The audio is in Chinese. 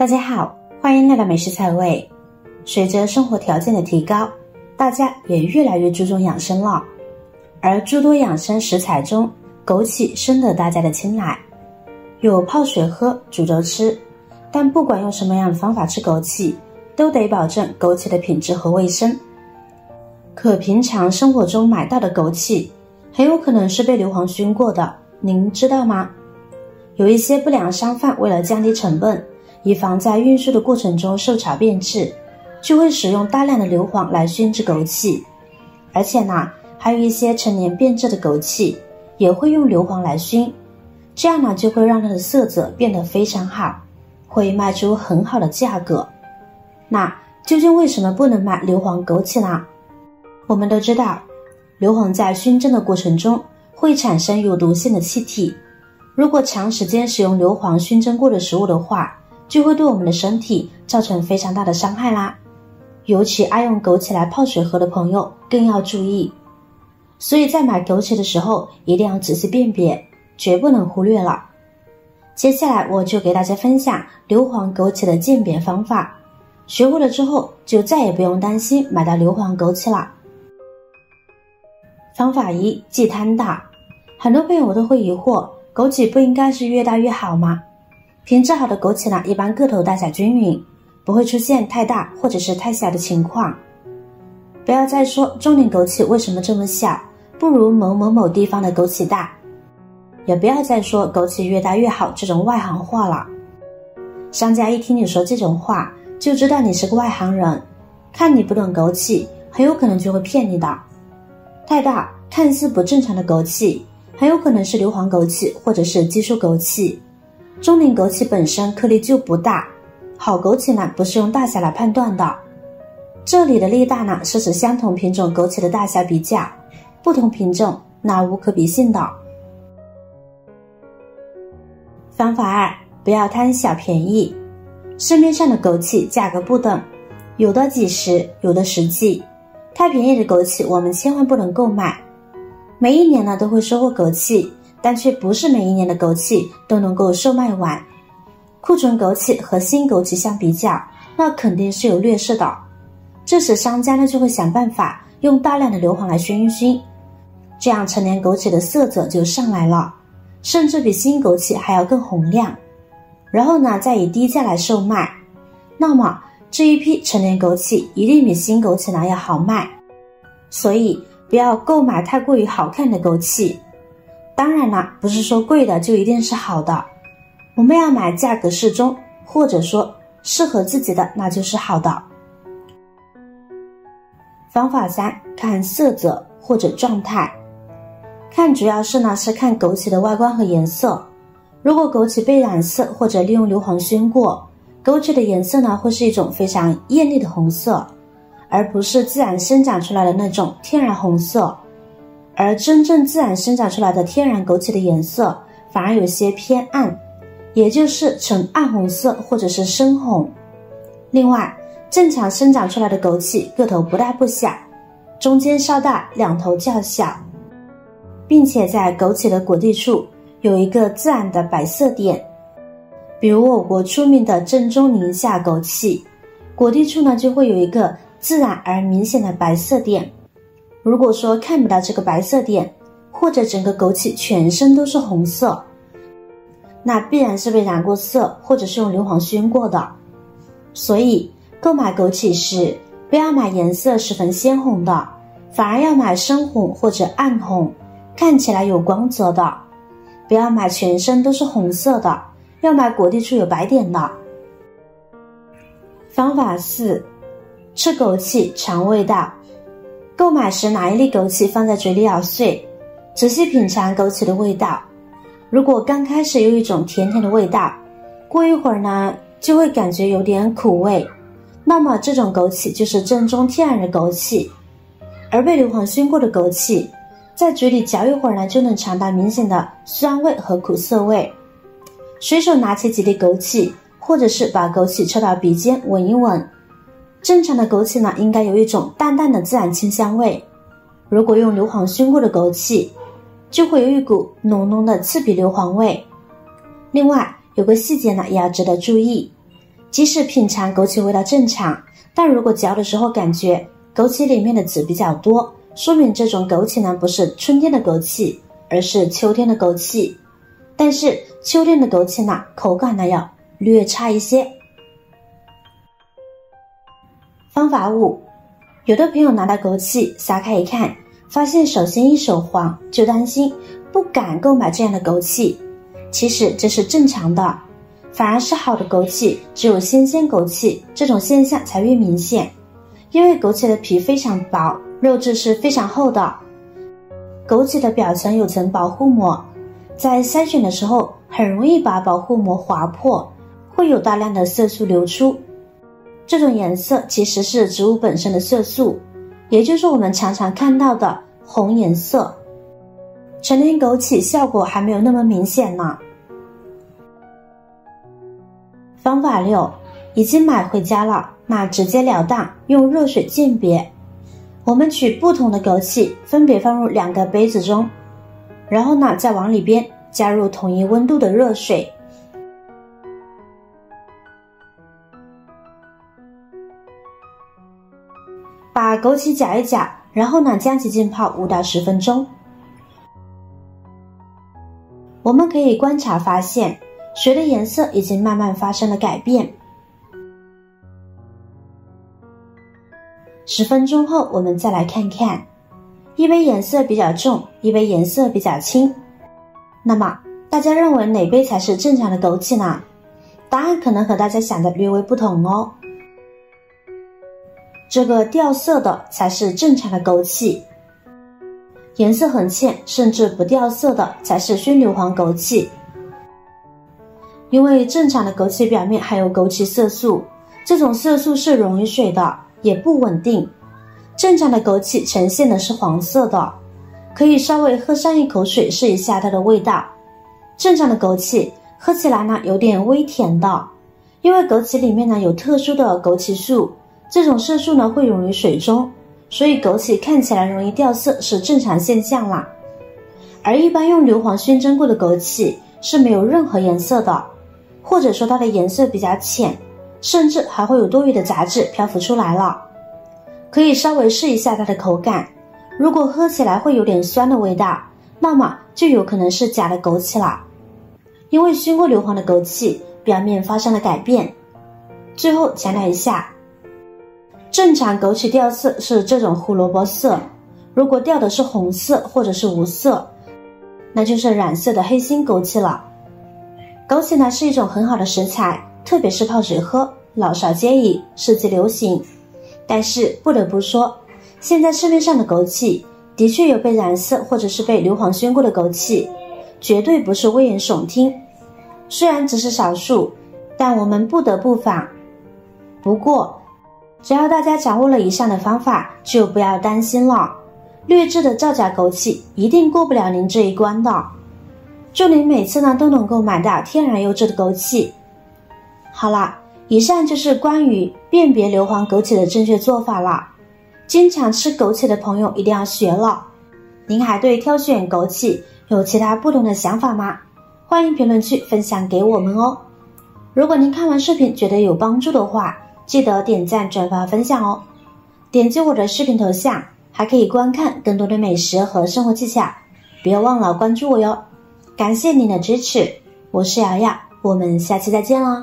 大家好，欢迎来到美食菜味。随着生活条件的提高，大家也越来越注重养生了，而诸多养生食材中，枸杞深得大家的青睐，有泡水喝、煮粥吃，但不管用什么样的方法吃枸杞，都得保证枸杞的品质和卫生。可平常生活中买到的枸杞，很有可能是被硫磺熏过的，您知道吗？有一些不良商贩为了降低成本，以防在运输的过程中受潮变质，就会使用大量的硫磺来熏制枸杞。而且呢，还有一些陈年变质的枸杞也会用硫磺来熏，这样呢就会让它的色泽变得非常好，会卖出很好的价格。那究竟为什么不能买硫磺枸杞呢？我们都知道，硫磺在熏蒸的过程中会产生有毒性的气体，如果长时间使用硫磺熏蒸过的食物的话，就会对我们的身体造成非常大的伤害啦。尤其爱用枸杞来泡水喝的朋友更要注意。所以在买枸杞的时候一定要仔细辨别，绝不能忽略了。接下来我就给大家分享硫磺枸杞的鉴别方法，学会了之后就再也不用担心买到硫磺枸杞了。方法一，忌贪大。很多朋友都会疑惑，枸杞不应该是越大越好吗？品质好的枸杞呢，一般个头大小均匀，不会出现太大或者是太小的情况。不要再说中年枸杞为什么这么小，不如某某某地方的枸杞大，也不要再说枸杞越大越好这种外行话了。商家一听你说这种话，就知道你是个外行人，看你不懂枸杞，很有可能就会骗你的。太大看似不正常的枸杞，很有可能是硫磺枸杞或者是激素枸杞。中年枸杞本身颗粒就不大，好枸杞呢不是用大小来判断的。这里的粒大呢是指相同品种枸杞的大小比较，不同品种那无可比性的。方法二，不要贪小便宜。市面上的枸杞价格不等，有的几十，有的十几，太便宜的枸杞我们千万不能购买。每一年呢都会收获枸杞，但却不是每一年的枸杞都能够售卖完。库存枸杞和新枸杞相比较，那肯定是有劣势的。这时商家呢就会想办法用大量的硫磺来熏一熏，这样陈年枸杞的色泽就上来了，甚至比新枸杞还要更红亮。然后呢再以低价来售卖，那么这一批陈年枸杞一定比新枸杞呢要好卖。所以不要购买太过于好看的枸杞。当然了，不是说贵的就一定是好的，我们要买价格适中，或者说适合自己的，那就是好的。方法三，看色泽或者状态。看主要是看枸杞的外观和颜色。如果枸杞被染色或者利用硫磺熏过，枸杞的颜色呢会是一种非常艳丽的红色，而不是自然生长出来的那种天然红色。而真正自然生长出来的天然枸杞的颜色反而有些偏暗，也就是呈暗红色或者是深红。另外，正常生长出来的枸杞个头不大不小，中间稍大，两头较小，并且在枸杞的果蒂处有一个自然的白色点。比如我国出名的正宗宁夏枸杞，果蒂处呢就会有一个自然而明显的白色点。如果说看不到这个白色点，或者整个枸杞全身都是红色，那必然是被染过色，或者是用硫磺熏过的。所以购买枸杞时，不要买颜色十分鲜红的，反而要买深红或者暗红，看起来有光泽的。不要买全身都是红色的，要买果蒂处有白点的。方法四，吃枸杞尝味道。购买时拿一粒枸杞放在嘴里咬碎，仔细品尝枸杞的味道。如果刚开始有一种甜甜的味道，过一会儿呢就会感觉有点苦味，那么这种枸杞就是正宗天然的枸杞。而被硫磺熏过的枸杞，在嘴里嚼一会儿呢就能尝到明显的酸味和苦涩味。随手拿起几粒枸杞，或者是把枸杞抽到鼻尖闻一闻。正常的枸杞呢应该有一种淡淡的自然清香味，如果用硫磺熏过的枸杞，就会有一股浓浓的刺鼻硫磺味。另外有个细节呢也要值得注意，即使品尝枸杞味道正常，但如果嚼的时候感觉枸杞里面的籽比较多，说明这种枸杞呢不是春天的枸杞，而是秋天的枸杞。但是秋天的枸杞呢，口感呢要略差一些。方法5，有的朋友拿到枸杞撒开一看，发现手心一手黄，就担心不敢购买这样的枸杞。其实这是正常的，反而是好的枸杞，只有新鲜枸杞这种现象才越明显。因为枸杞的皮非常薄，肉质是非常厚的，枸杞的表层有层保护膜，在筛选的时候很容易把保护膜划破，会有大量的色素流出。这种颜色其实是植物本身的色素，也就是我们常常看到的红颜色。成年枸杞效果还没有那么明显呢。方法6，已经买回家了，那直截了当用热水鉴别。我们取不同的枸杞，分别放入2个杯子中，然后呢再往里边加入同一温度的热水。把枸杞搅一搅，然后呢将其浸泡5到10分钟。我们可以观察发现，水的颜色已经慢慢发生了改变。10分钟后，我们再来看看，一杯颜色比较重，一杯颜色比较轻。那么大家认为哪杯才是正常的枸杞呢？答案可能和大家想的略微不同哦。这个掉色的才是正常的枸杞，颜色很浅甚至不掉色的才是熏硫磺枸杞。因为正常的枸杞表面含有枸杞色素，这种色素是溶于水的，也不稳定。正常的枸杞呈现的是黄色的，可以稍微喝上一口水试一下它的味道。正常的枸杞喝起来呢有点微甜的，因为枸杞里面呢有特殊的枸杞素，这种色素呢会溶于水中，所以枸杞看起来容易掉色是正常现象啦。而一般用硫磺熏蒸过的枸杞是没有任何颜色的，或者说它的颜色比较浅，甚至还会有多余的杂质漂浮出来了。可以稍微试一下它的口感，如果喝起来会有点酸的味道，那么就有可能是假的枸杞啦。因为熏过硫磺的枸杞表面发生了改变。最后强调一下，正常枸杞掉色是这种胡萝卜色，如果掉的是红色或者是无色，那就是染色的黑心枸杞了。枸杞呢是一种很好的食材，特别是泡水喝，老少皆宜，是极流行。但是不得不说，现在市面上的枸杞的确有被染色或者是被硫磺熏过的枸杞，绝对不是危言耸听。虽然只是少数，但我们不得不防。不过只要大家掌握了以上的方法，就不要担心了，劣质的造假枸杞一定过不了您这一关的。祝您每次呢都能够买到天然优质的枸杞。好啦，以上就是关于辨别硫磺枸杞的正确做法了。经常吃枸杞的朋友一定要学了。您还对挑选枸杞有其他不同的想法吗？欢迎评论区分享给我们哦。如果您看完视频觉得有帮助的话，记得点赞、转发、分享哦。点击我的视频头像，还可以观看更多的美食和生活技巧。别忘了关注我哟。感谢您的支持，我是瑶瑶，我们下期再见啦。